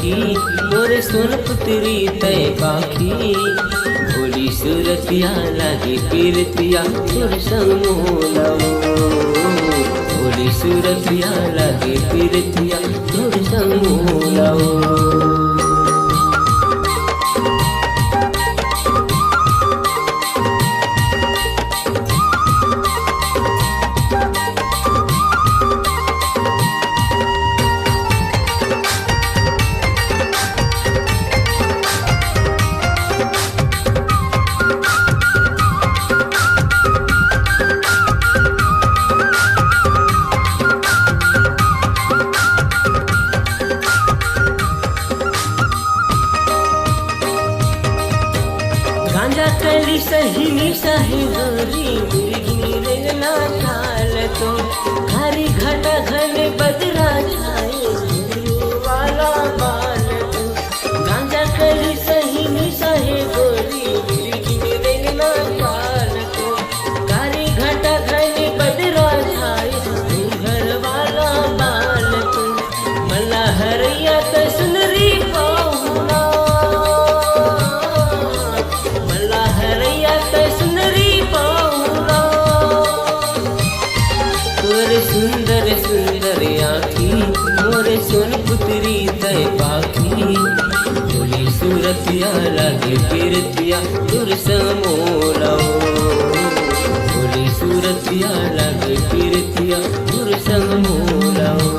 आखी मोरे सोन पुत्री तय पाखी। भोली सूरतिया लागे पीरतिया तोर संग मोलाओ। भोली सूरतिया लागे पीरतिया तोर संग मोलाओ। गांजा कली सही सही गोरी मुर्गी रेंगना खाल तो। घरी घटा घने बदरा छाए वाला बाल तो। गांजा कली सही सही गोरी मुर्गी रेंगना खाल तो। घरी घटा घने बदरा छाए घर वाला बाल तो। मल्ला हरिया तो सुनरी पाहुना। सुंदर सुंदर आखी मोरे सोन पुत्री तय पाखी। भोली सूरतिया लागे पीरतिया तोर संग मोलाओ। भोली सूरतिया लागे पीरतिया तोर संग मोलाओ।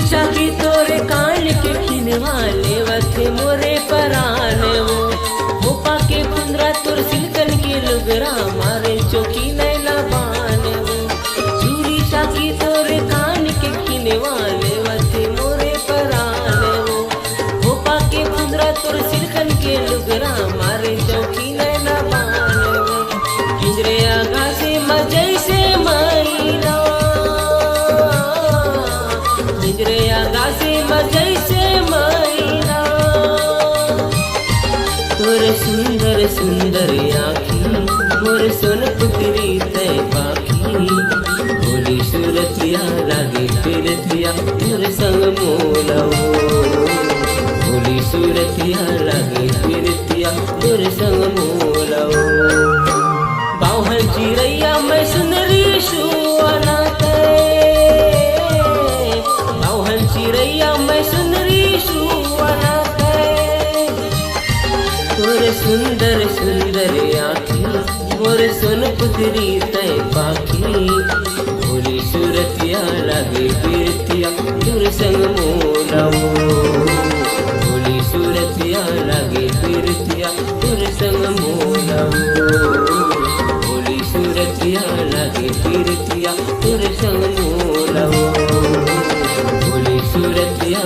चाकी तोरे कान के खिनवाले वथे मोरे परान वो। मोपा के कुंदरा तोर सिलकन के लुगरा मारे चौकी नैला बान वो। चूरी चाकी तोरे कान के खिनवाले वथे मोरे परान वो। मोपा के कुंदरा तोर सिलकन के लुगरा मारे चौकी नैला बान वो। पिंजरे आगा से मजई से माईना। जैसे मायना तोर सुंदर सुंदर आखी मोर सोन पुत्री तय पाखी। भोली सूरतिया लागे पीरतिया तोर संग मोलाओ। भोली सूरतिया लागे पीरतिया तोर संग मोलाओ। बाहर चिड़ैया मैं सुनरी सुआना चिड़ैया मैं सुनरी सुआना तोर सुंदर सुंदर आखी मोर सोन पुत्री तय पाखी। भोली सूरतिया लागे पीरतिया तोर संग मोलाओ। भोली सूरतिया लागे पीरतिया तोर संग मोलाओ। भोली सूरतिया लागे पीरतिया तोर संग मोलाओ। सूरतिया